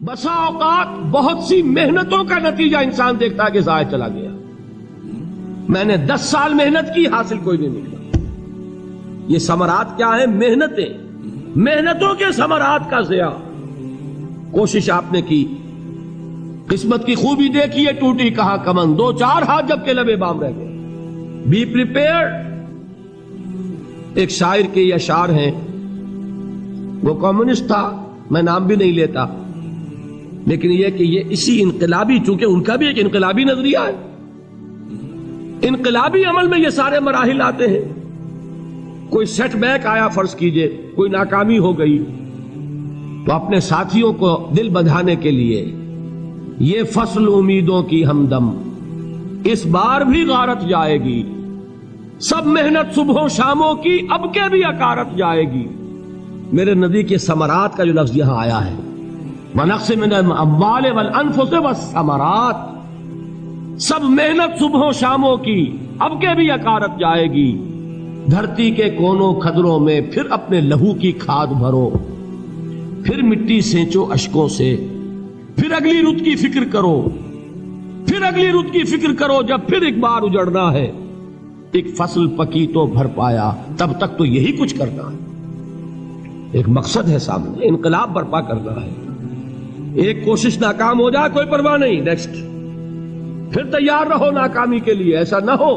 بسا اوقات بہت سی محنتوں کا نتیجہ انسان دیکھتا ہے کہ ضائع چلا گیا. میں نے 10 سال محنت کی، حاصل کوئی نہیں نکلا. یہ ثمرات کیا ہیں؟ محنتوں کے ثمرات کا ضیاع. کوشش آپ نے کی، قسمت کی خوبی دیکھی ہے، ٹوٹی کہاں کمن، 2-4 ہاتھ جب کے لبے بام رہ گئے. Be prepared. ایک شاعر کے یہ اشعار ہیں، وہ کمیونسٹ تھا، میں نام بھی نہیں لیتا، لیکن یہ کہ یہ اسی انقلابی، چونکہ ان کا بھی ایک انقلابی نظریہ ہے، انقلابی عمل میں یہ سارے مراحل آتے ہیں. کوئی سیٹ بیک آیا فرض کیجئے، کوئی ناکامی ہو گئی، تو اپنے ساتھیوں کو دل بندھانے کے لیے یہ فصل امیدوں کی ہمدم اس بار بھی غارت جائے گی، سب محنت صبحوں شاموں کی اب کے بھی اکارت جائے گی. میرے نبی کے ثمرات کا جو لفظ یہاں آیا ہے، وَنَقْصٍ مِّنَ الْأَمْوَالِ وَالْأَنفُسِ وَالثَّمَرَاتِ، سب محنت صبحوں شاموں کی اب کے بھی اکارت جائے گی. دھرتی کے کونوں کھدروں میں پھر اپنے لہو کی کھاد بھرو، پھر مٹی سینچو اشکوں سے، پھر اگلی رت کی فکر کرو، پھر اگلی رت کی فکر کرو، جب پھر ایک بار اجڑنا ہے. ایک فصل پکی تو بھر پایا، تب تک تو یہی کچھ کرنا ہے. ایک مقصد ہے سامنے، انقلاب برپا کرنا ہے. ایک کوشش ناکام ہو جائے کوئی پرواہ نہیں، نیکسٹ. پھر تیار رہو ناکامی کے لیے. ایسا نہ ہو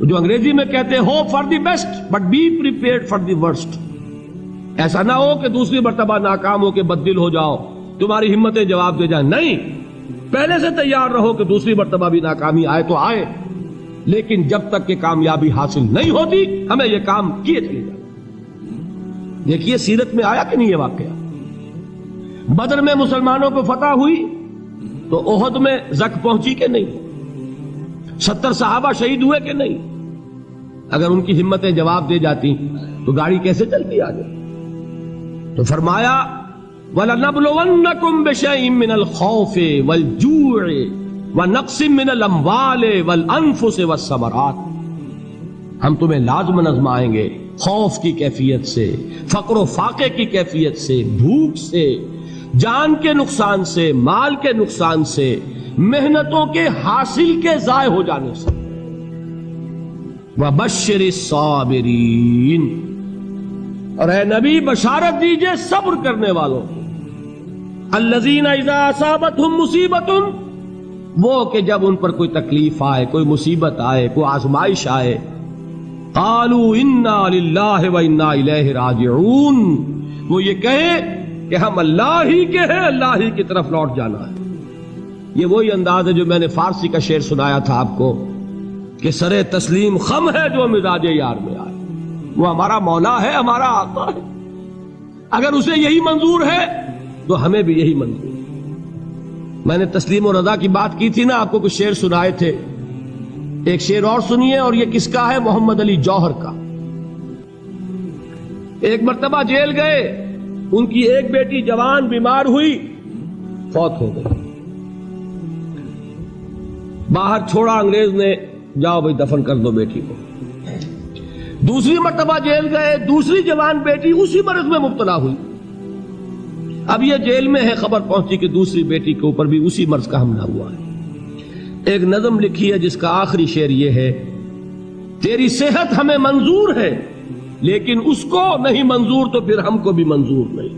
جو انگریزی میں کہتے ہیں hope for the best but be prepared for the worst. ایسا نہ ہو کہ دوسری مرتبہ ناکام ہو کے بددل ہو جاؤ، تمہاری ہمتیں جواب دے جائیں. نہیں، پہلے سے تیار رہو کہ دوسری مرتبہ بھی ناکامی آئے تو آئے، لیکن جب تک کہ کامیابی حاصل نہیں ہوتی ہمیں یہ کام کیے چلے جائیں. دیکھیے سیرت میں آیا کہ نہیں یہ واقعہ. بدر میں مسلمانوں کو فتح ہوئی تو احد میں زک پہنچی کہ نہیں؟ 70 صحابہ شہید ہوئے کہ نہیں؟ اگر ان کی ہمتیں جواب دے جاتی تو گاڑی کیسے چلتی آگے؟ تو فرمایا وَلَنَبْلُوَنَّكُمْ بِشَيْءٍ مِّنَ الْخَوْفِ وَالْجُوعِ وَنَقْصٍ مِّنَ الْأَمْوَالِ وَالْأَنفُسِ وَالثَّمَرَاتِ. ہم تمہیں لازم آزمائیں گے، خوف کی کیفیت سے، فقر و فاقے کی کیفیت سے، بھوک سے، جان کے نقصان سے، مال کے نقصان سے، محنتوں کے حاصل کے ضائع ہو جانے سے. وَبَشِّرِ الصَّابِرِينَ، اور اے نبی بشارت دیجئے صبر کرنے والوں کو. الَّذِينَ إِذَا أَصَابَتْهُمْ مُصِيبَةٌ، وہ کہ جب ان پر کوئی تکلیف آئے، کوئی مصیبت آئے، کوئی آزمائش آئے، قالوا انا للہ وانا الیہ راجعون، وہ یہ کہیں کہ ہم اللہ ہی کے ہیں، اللہ ہی کی طرف لوٹ جانا ہے. یہ وہی انداز ہے جو میں نے فارسی کا شعر سنایا تھا آپ کو کہ سرے تسلیم خم ہے جو مزاج یار میں آئے. وہ ہمارا مولا ہے، ہمارا آقا ہے. اگر اسے یہی منظور ہے تو ہمیں بھی یہی منظور ہے. میں نے تسلیم و رضا کی بات کی تھی نا، آپ کو کچھ شعر سنائے تھے. ایک شعر اور سنیے، اور یہ کس کا ہے؟ محمد علی جوہر کا. ایک مرتبہ جیل گئے، ان کی ایک بیٹی جوان بیمار ہوئی، فوت ہو گئی. باہر چھوڑا انگریز نے، جاؤ بھائی دفن کر دو بیٹی کو. دوسری مرتبہ جیل گئے، دوسری جوان بیٹی اسی مرض میں مبتلا ہوئی. اب یہ جیل میں ہے، خبر پہنچی کہ دوسری بیٹی کے اوپر بھی اسی مرض کا حملہ ہوا ہے. ایک نظم لکھی ہے جس کا آخری شعر یہ ہے، تیری صحت ہمیں منظور ہے لیکن اس کو نہیں منظور تو پھر ہم کو بھی منظور نہیں.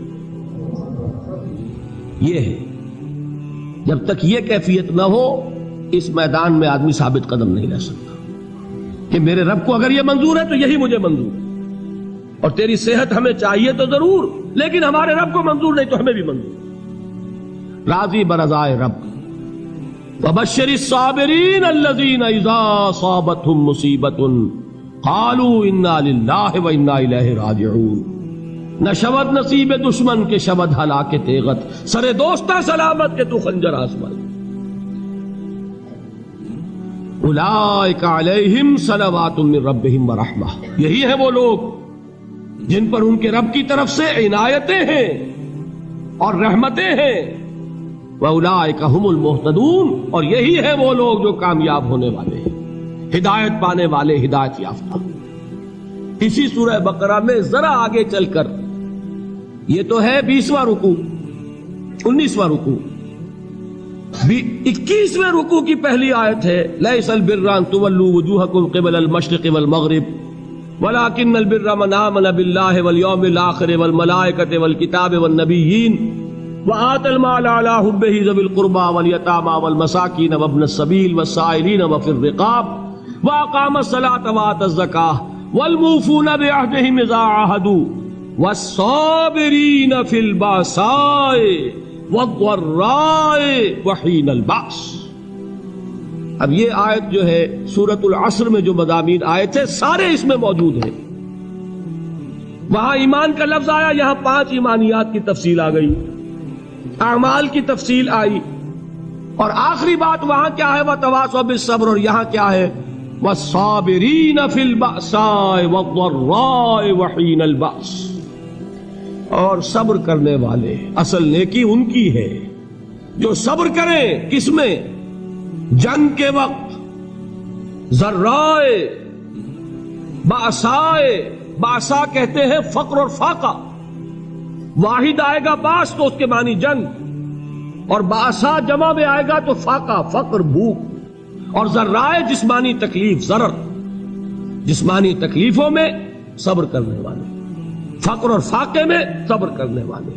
یہ ہے، جب تک یہ کیفیت نہ ہو اس میدان میں آدمی ثابت قدم نہیں رہ سکتا کہ میرے رب کو اگر یہ منظور ہے تو یہی مجھے منظور ہے، اور تیری صحت ہمیں چاہیے تو ضرور، لیکن ہمارے رب کو منظور نہیں تو ہمیں بھی منظور. راضی برضائے رب. وَبَشِّرِ الصَّابِرِينَ الَّذِينَ إِذَا أَصَابَتْهُمْ مُصِيبَةٌ قَالُوا إِنَّا لِلَّهِ وَإِنَّا إِلَيْهِ رَاجِعُونَ. نہ شود نصیب دشمن کے شود ہلاک تیغت، سرے دوستہ سلامت کے تو خنجر آسمان. اولئک علیہم صلوات من ربہم ورحمہ، یہی ہیں وہ لوگ جن پر ان کے رب کی طرف سے عنایتیں ہیں اور رحمتیں ہیں. وَأُولَئِكَ هُمُ الْمُهْتَدُونَ، اور یہی ہے وہ لوگ جو کامیاب ہونے والے ہیں، ہدایت پانے والے، ہدایت یافتہ. اسی سورہ بقرہ میں ذرا آگے چل کر، یہ تو ہے 20واں رکوع، 19واں رکوع. 21ویں رکوع کی پہلی آیت ہے لیس البر ان تولوا وجوہکم قبل المشرق والمغرب ولكن البر من آمن بالله واليوم الآخر والملائكة والكتاب والنبيين وآتى المال على حبه ذوي القربى واليتامى والمساكين وابن السبيل والسائلين وفي الرقاب وأقام الصلاة وآتى الزكاة والموفون بعهدهم إذا عاهدوا والصابرين في البأساء والضراء وحين البأس. اب یہ آیت جو ہے سورۃ العصر میں جو مضامین آئے تھے سارے اس میں موجود ہیں. وہاں ایمان کا لفظ آیا، یہاں 5 ایمانیات کی تفصیل آ گئی، اعمال کی تفصیل آئی، اور آخری بات وہاں کیا ہے وَتَوَاصَوْا بِالصَّبْرِ، اور یہاں کیا ہے وَالصَّابِرِينَ فِي الْبَأْسَاءِ وَالضَّرَّاءِ وَحِينَ الْبَأْسِ، اور صبر کرنے والے. اصل نیکی ان کی ہے جو صبر کریں. کس میں؟ جنگ کے وقت. ذرائے باسائے، باسا کہتے ہیں فقر اور فاقہ. واحد آئے گا باس تو اس کے معنی جنگ، اور باسا جمع میں آئے گا تو فاقہ فقر بھوک. اور ذرائے جسمانی تکلیف، ضرر جسمانی تکلیفوں میں صبر کرنے والے، فقر اور فاقے میں صبر کرنے والے،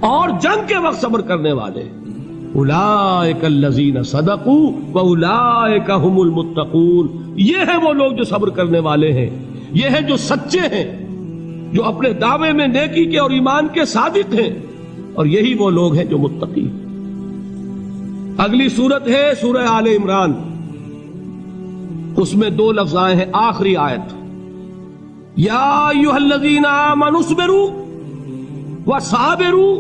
اور جنگ کے وقت صبر کرنے والے. اولئک الذین صدقوا واولئک هم المتقون. یہ ہیں وہ لوگ جو صبر کرنے والے ہیں، یہ ہیں جو سچے ہیں، جو اپنے دعوے میں نیکی کے اور ایمان کے صادق ہیں، اور یہی وہ لوگ ہیں جو متقی. اگلی سورت ہے سورہ آل عمران. اس میں 2 لفظ آئے ہیں آخری آیت، یا ایھا الذین آمنوا اصبروا وصابروا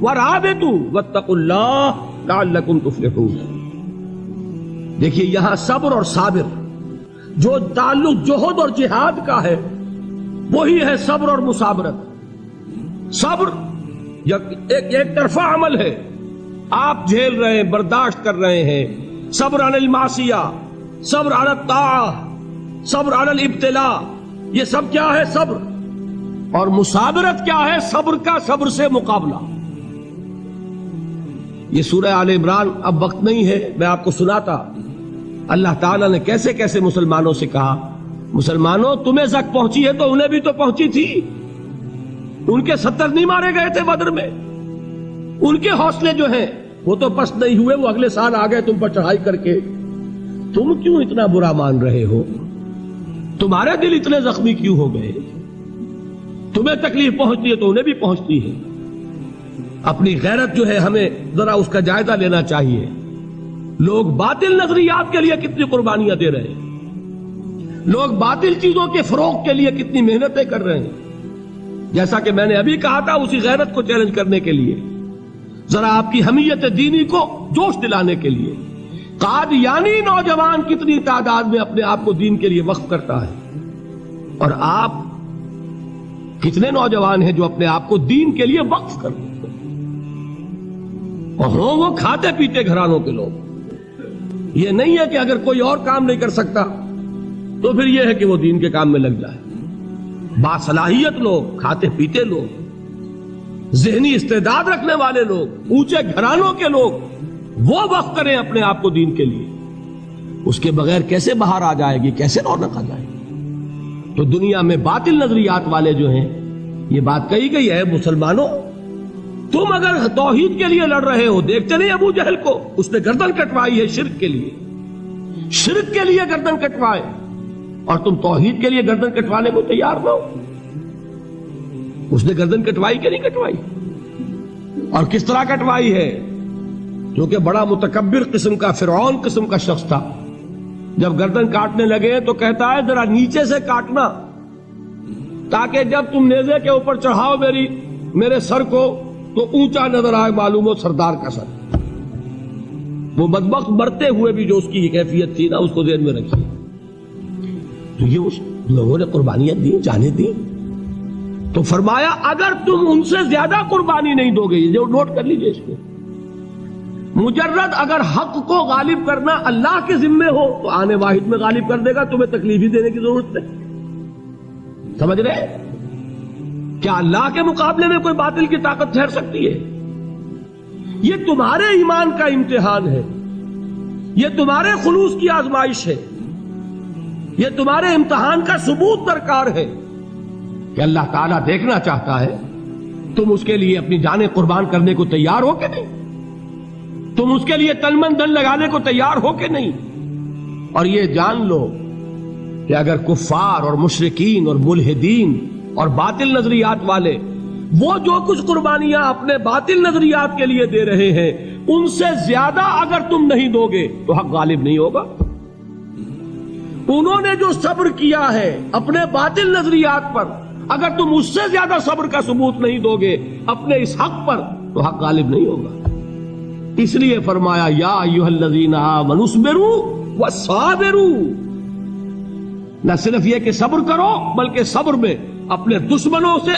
ورابطوا واتقوا اللہ لعلکم تفلحون. دیکھیے یہاں صبر اور صابر جو تعلق جوہد اور جہاد کا ہے وہی ہے صبر اور مصابرت. صبر ایک طرفہ عمل ہے، آپ جھیل رہے ہیں، برداشت کر رہے ہیں. صبر علی المعصیہ، صبر علی الطاعہ، صبر علی الابتلاء، یہ سب کیا ہے؟ صبر. اور مصابرت کیا ہے؟ صبر کا صبر سے مقابلہ. یہ سورہ آل عمران اب وقت نہیں ہے، میں آپ کو سناتا اللہ تعالیٰ نے کیسے کیسے مسلمانوں سے کہا، مسلمانوں تمہیں زک پہنچی ہے تو انہیں بھی تو پہنچی تھی. ان کے 70 نہیں مارے گئے تھے بدر میں؟ ان کے حوصلے جو ہیں وہ تو پست نہیں ہوئے، وہ اگلے سال آ گئے تم پر چڑھائی کر کے. تم کیوں اتنا برا مان رہے ہو؟ تمہارے دل اتنے زخمی کیوں ہو گئے؟ تمہیں تکلیف پہنچتی ہے تو انہیں بھی پہنچتی ہے. اپنی غیرت جو ہے ہمیں ذرا اس کا جائزہ لینا چاہیے. لوگ باطل نظریات کے لیے کتنی قربانیاں دے رہے ہیں، لوگ باطل چیزوں کے فروغ کے لیے کتنی محنتیں کر رہے ہیں. جیسا کہ میں نے ابھی کہا تھا، اسی غیرت کو چیلنج کرنے کے لیے، ذرا آپ کی حمیت دینی کو جوش دلانے کے لیے. قادیانی نوجوان کتنی تعداد میں اپنے آپ کو دین کے لیے وقف کرتا ہے، اور آپ کتنے نوجوان ہیں جو اپنے آپ کو دین کے لیے وقف کرتے ہیں، اور ہوں وہ کھاتے پیتے گھرانوں کے لوگ. یہ نہیں ہے کہ اگر کوئی اور کام نہیں کر سکتا تو پھر یہ ہے کہ وہ دین کے کام میں لگ جائے. باصلاحیت لوگ، کھاتے پیتے لوگ، ذہنی استعداد رکھنے والے لوگ، اونچے گھرانوں کے لوگ، وہ وقف کریں اپنے آپ کو دین کے لیے. اس کے بغیر کیسے باہر آ جائے گی، کیسے رونق آ جائے گی؟ تو دنیا میں باطل نظریات والے جو ہیں، یہ بات کہی گئی ہے مسلمانوں تم اگر توحید کے لیے لڑ رہے ہو، دیکھتے نہیں ابو جہل کو، اس نے گردن کٹوائی ہے شرک کے لیے، شرک کے لیے گردن کٹوائے، اور تم توحید کے لیے گردن کٹوانے کو تیار نہ ہو. اس نے گردن کٹوائی کہ نہیں کٹوائی؟ اور کس طرح کٹوائی ہے؟ کیونکہ بڑا متکبر قسم کا، فرعون قسم کا شخص تھا. جب گردن کاٹنے لگے تو کہتا ہے ذرا نیچے سے کاٹنا، تاکہ جب تم نیزے کے اوپر چڑھاؤ میرے سر کو تو اونچا نظر آئے، معلوم ہو سردار کا سر. وہ بدبخت مرتے ہوئے بھی جو اس کی کیفیت تھی نا، اس کو ذہن میں رکھیے. تو یہ اس لوگوں نے قربانیاں دی، جانیں دی. تو فرمایا اگر تم ان سے زیادہ قربانی نہیں دو گے، جو نوٹ کر لیجئے اس کو، مجرد اگر حق کو غالب کرنا اللہ کے ذمے ہو تو آنے واحد میں غالب کر دے گا، تمہیں تکلیف ہی دینے کی ضرورت نہیں. سمجھ رہے؟ کیا اللہ کے مقابلے میں کوئی باطل کی طاقت ٹھہر سکتی ہے؟ یہ تمہارے ایمان کا امتحان ہے، یہ تمہارے خلوص کی آزمائش ہے، یہ تمہارے امتحان کا ثبوت درکار ہے کہ اللہ تعالیٰ دیکھنا چاہتا ہے تم اس کے لیے اپنی جانیں قربان کرنے کو تیار ہو کہ نہیں، تم اس کے لیے تن من دھن لگانے کو تیار ہو کہ نہیں۔ اور یہ جان لو کہ اگر کفار اور مشرکین اور ملحدین اور باطل نظریات والے وہ جو کچھ قربانیاں اپنے باطل نظریات کے لیے دے رہے ہیں ان سے زیادہ اگر تم نہیں دو گے تو حق غالب نہیں ہوگا۔ انہوں نے جو صبر کیا ہے اپنے باطل نظریات پر، اگر تم اس سے زیادہ صبر کا ثبوت نہیں دو گے اپنے اس حق پر تو حق غالب نہیں ہوگا۔ اس لیے فرمایا یا ایھا الذین آمنوا اصبروا وصابروا، نہ صرف یہ کہ صبر کرو بلکہ صبر میں اپنے دشمنوں سے